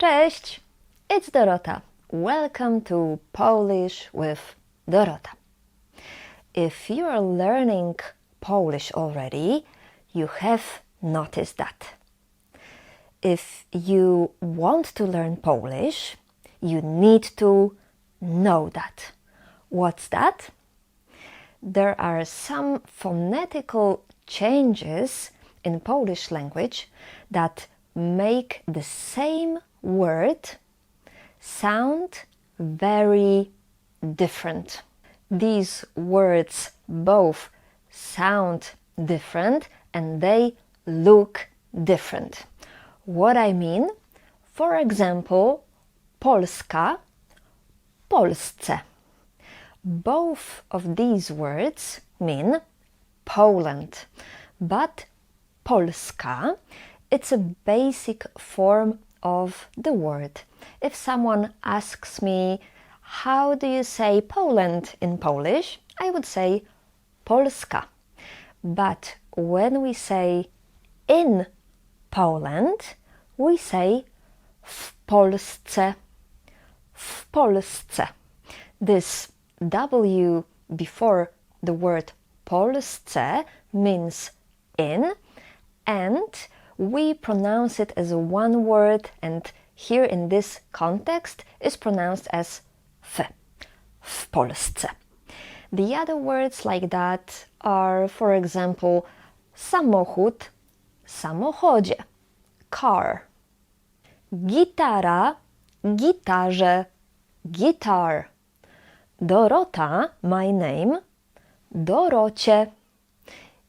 Cześć! It's Dorota. Welcome to Polish with Dorota. If you are learning Polish already, you have noticed that. If you want to learn Polish, you need to know that. What's that? There are some phonetical changes in Polish language that make the same word sound very different. These words both sound different and they look different. What I mean? For example, Polska, Polsce. Both of these words mean Poland, but Polska, it's a basic form of the word. If someone asks me, how do you say Poland in Polish? I would say Polska. But when we say in Poland, we say w Polsce, w Polsce. This W before the word Polsce means in, and we pronounce it as one word, and here in this context is pronounced as w Polsce. The other words like that are, for example, samochód, samochodzie, car. Gitara, gitarze, guitar. Dorota, my name, Dorocie.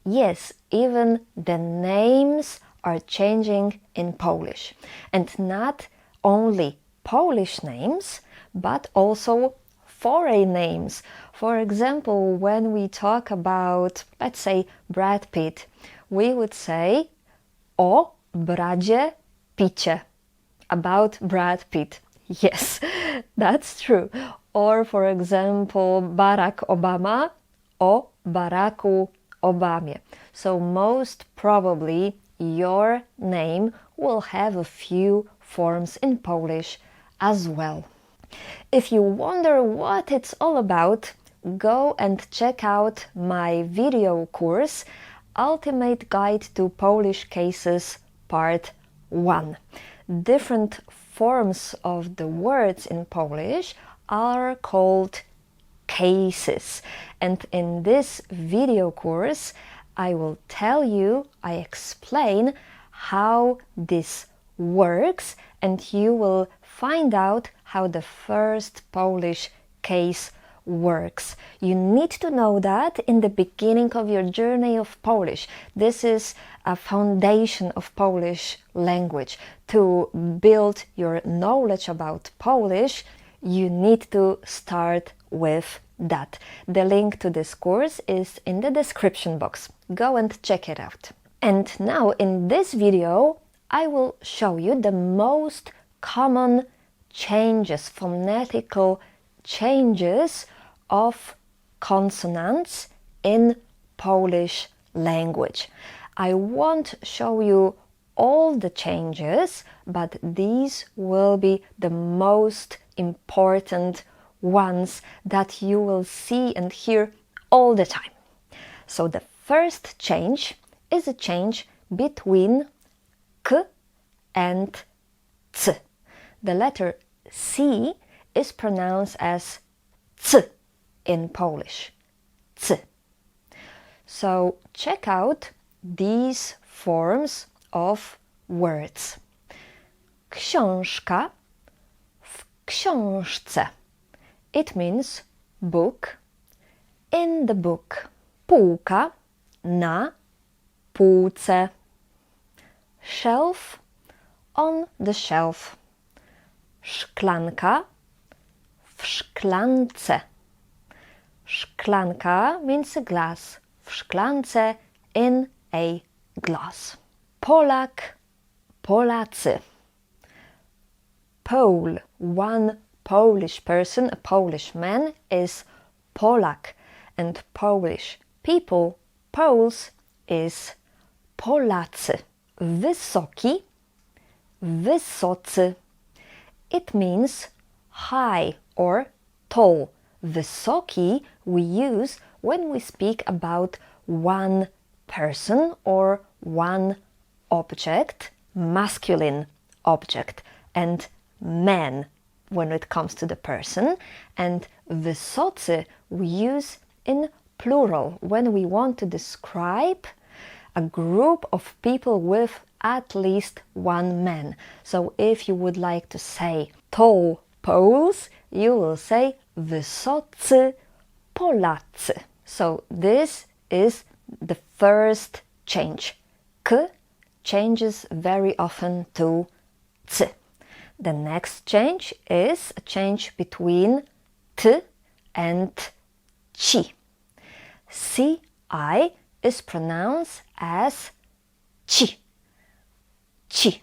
Yes, even the names are changing in Polish. And not only Polish names, but also foreign names. For example, when we talk about, let's say, Brad Pitt, we would say o Bradzie Pitcie, about Brad Pitt. Yes, that's true. Or, for example, Barack Obama, o Baracku Obamie. So most probably your name will have a few forms in Polish as well. If you wonder what it's all about, go and check out my video course, Ultimate Guide to Polish Cases Part 1. Different forms of the words in Polish are called cases, and in this video course I will tell you, I explain how this works, and you will find out how the first Polish case works. You need to know that in the beginning of your journey of Polish. This is a foundation of Polish language. To build your knowledge about Polish, you need to start with that. The link to this course is in the description box. Go and check it out. And now in this video, I will show you the most common changes, phonetical changes of consonants in Polish language. I won't show you all the changes, but these will be the most important ones that you will see and hear all the time. So the first change is a change between k and c. The letter C is pronounced as c in Polish. C. So check out these forms of words. Książka, w książce. It means book, in the book. Półka, na półce. Shelf, on the shelf. Szklanka, w szklance. Szklanka means a glass. W szklance, in a glass. Polak, Polacy. Pole, one Polish person, a Polish man, is Polak, and Polish people, Poles, is Polacy. Wysoki, wysocy. it means high or tall. Wysoki we use when we speak about one person or one object, masculine object, and man when it comes to the person, and wysocy we use in plural when we want to describe a group of people with at least one man. So if you would like to say tall Poles, you will say wysocy Polacy. So this is the first change. K changes very often to c. The next change is a change between t and ci. Ci is pronounced as ci. Ci.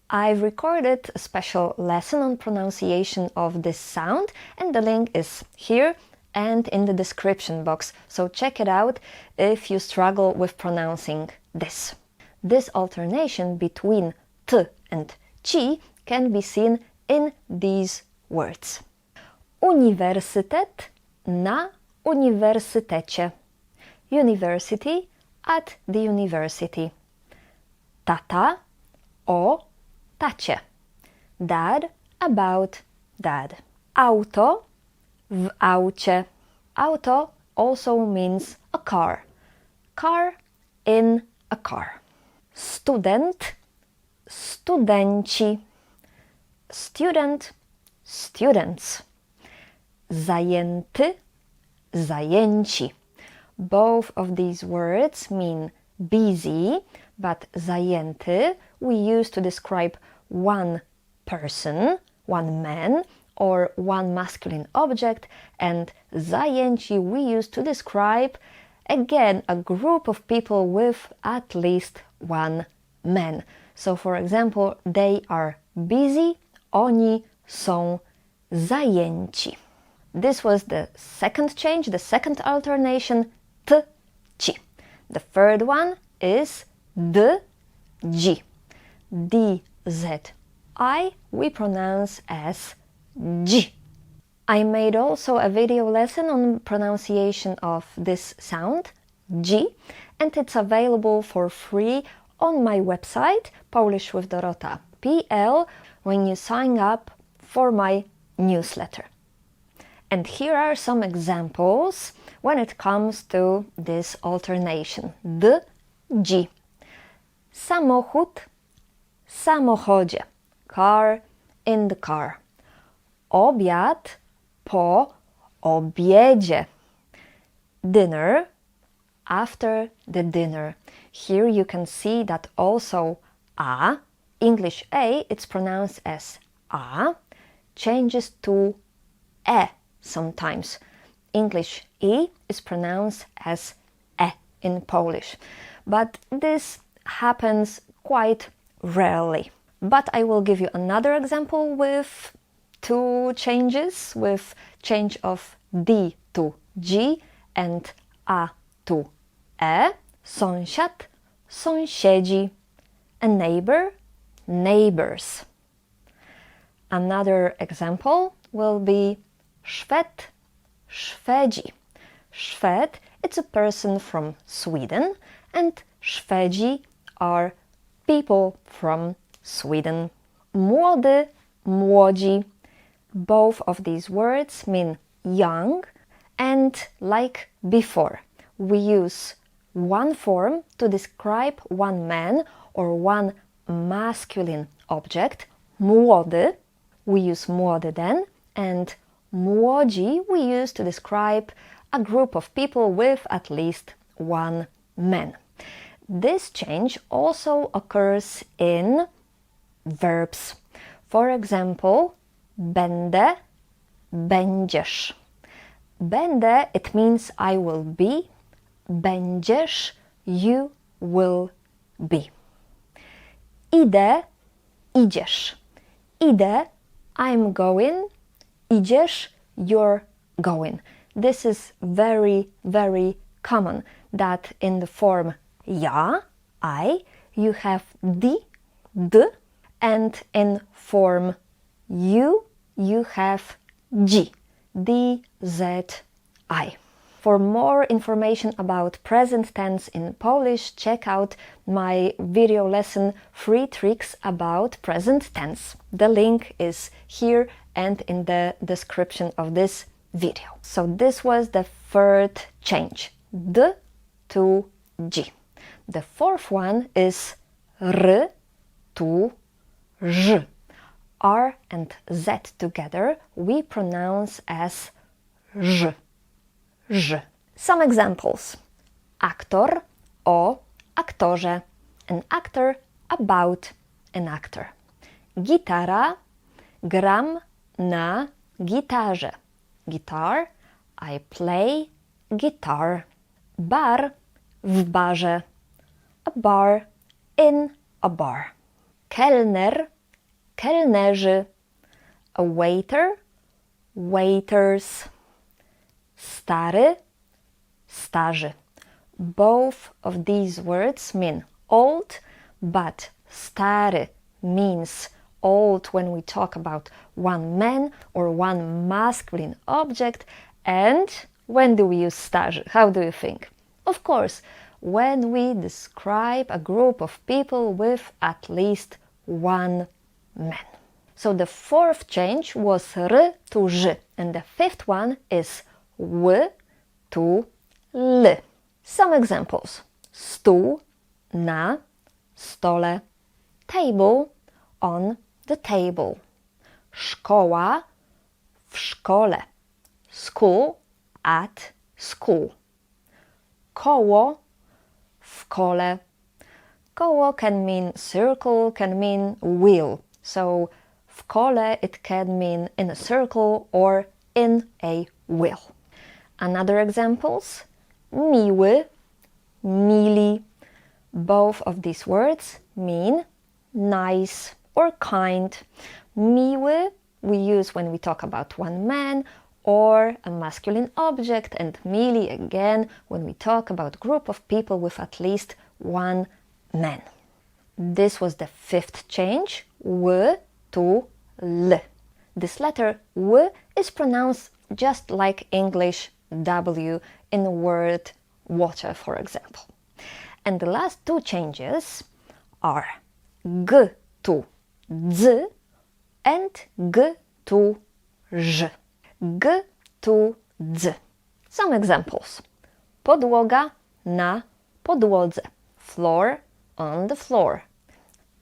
I've recorded a special lesson on pronunciation of this sound, and the link is here and in the description box, so check it out if you struggle with pronouncing this. This alternation between t and ci can be seen in these words. Uniwersytet na uniwersytecie. University at the university. Tata o tacie. Dad about dad. Auto w aucie. Auto also means a car. Car in a car. Student, studenci. Student, students. Zajęty, zajęci. Both of these words mean busy, but zajęty we use to describe one person, one man, or one masculine object, and zajęci we use to describe, again, a group of people with at least one man. So, for example, they are busy, oni są zajęci. This was the second change, the second alternation, t, ci. The third one is d, ji. D, z, I we pronounce as ji. I made also a video lesson on pronunciation of this sound, ji, and it's available for free on my website, polishwithdorota.pl, when you sign up for my newsletter. And here are some examples when it comes to this alternation. D, ji. Samochód, samochodzie. Car, in the car. Obiad, po obiedzie. Dinner, after the dinner. Here you can see that also a, English a, it's pronounced as a, changes to e sometimes. English e is pronounced as e in Polish. But this happens quite rarely. But I will give you another example with two changes, with change of d to g and a to e. Sąsiad, sąsiedzi. A neighbor, neighbors. Another example will be Szwed, Szwedzi. Szwed, it's a person from Sweden, and Szwedzi are people from Sweden. Młody, młodzi. Both of these words mean young, and like before, we use one form to describe one man or one masculine object. Młody, we use młody then, and młodzi we use to describe a group of people with at least one man. This change also occurs in verbs. For example, będę, będziesz. Będę, it means I will be. Będziesz, you will be. Idę, idziesz. Idę, I'm going. Idziesz, you're going. This is very, very common that in the form ja, I, you have d, and in form you have G, D-Z-I. For more information about present tense in Polish, check out my video lesson 3 tricks about present tense. The link is here and in the description of this video. So this was the third change, D to G. The fourth one is R to Ż. R and Z together we pronounce as Ż. Ż. Some examples. Aktor o aktorze. An actor about an actor. Gitara, gram na gitarze. Guitar, I play guitar. Bar, w barze. A bar, in a bar. Kelner, kelnerzy. A waiter, waiters. Stary, starzy. Both of these words mean old, but stary means old when we talk about one man or one masculine object. And when do we use starzy? How do you think? Of course, when we describe a group of people with at least one man. So the fourth change was R to Ż, and the fifth one is W to L. Some examples. Stół, na stole. Table, on the table. Szkoła, w szkole. School, at school. Koło, w kole. Koło can mean circle, can mean wheel. So w kole it can mean in a circle or in a wheel. Another examples, miły, mili. Both of these words mean nice or kind. Miły we use when we talk about one man or a masculine object, and mili again when we talk about a group of people with at least one man. This was the fifth change, W to L. This letter W is pronounced just like English W in the word water, for example. And the last two changes are G to Z and G to Ż. G to Z. Some examples. Podłoga na podłodze. Floor on the floor.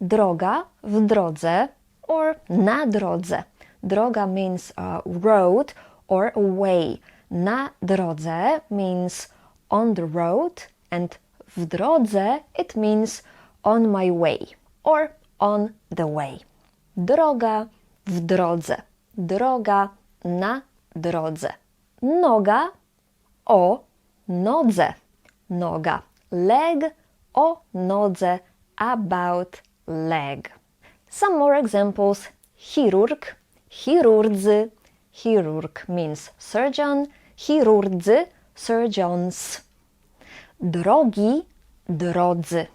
Droga w drodze or na drodze. Droga means a road or a way. Na drodze means on the road, and w drodze it means on my way or on the way. Droga w drodze. Droga na drodze. Noga o nodze. Noga. Leg o nodze. About leg. Some more examples. Chirurg, chirurdzy. Chirurg means surgeon. Chirurdzy, surgeons. Drogi, drodzy.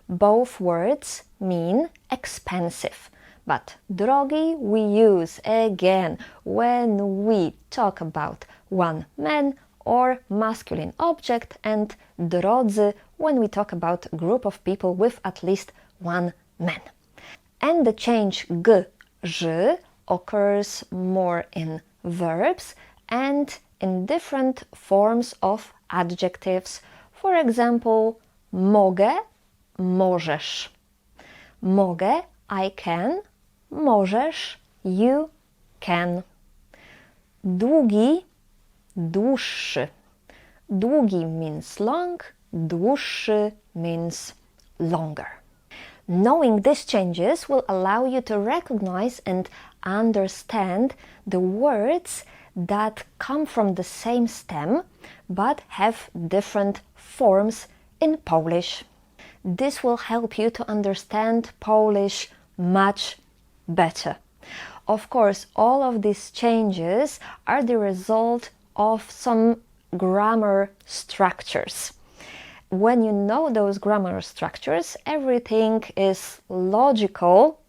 Both words mean expensive. But drogi we use again when we talk about one man or masculine object, and drodzy when we talk about a group of people with at least one man. And the change g, ż occurs more in verbs and in different forms of adjectives. For example, mogę, możesz. Mogę, I can. Możesz, you can. Długi, dłuższy. Długi means long, dłuższy means longer. Knowing these changes will allow you to recognize and understand the words that come from the same stem but have different forms in Polish. This will help you to understand Polish much better. Of course, all of these changes are the result of some grammar structures. When you know those grammar structures, everything is logical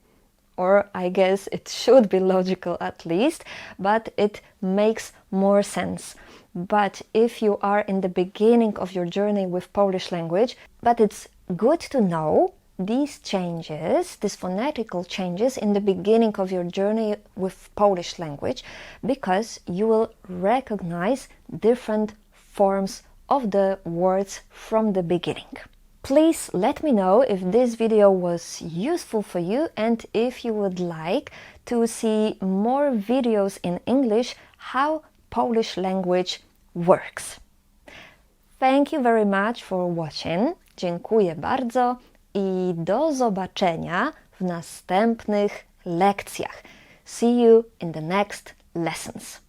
or I guess it should be logical at least, but it makes more sense. But if you are in the beginning of your journey with Polish language, but it's good to know these changes, these phonetical changes in the beginning of your journey with Polish language, because you will recognize different forms of the words from the beginning. Please let me know if this video was useful for you and if you would like to see more videos in English how Polish language works. Thank you very much for watching. Dziękuję bardzo i do zobaczenia w następnych lekcjach. See you in the next lessons.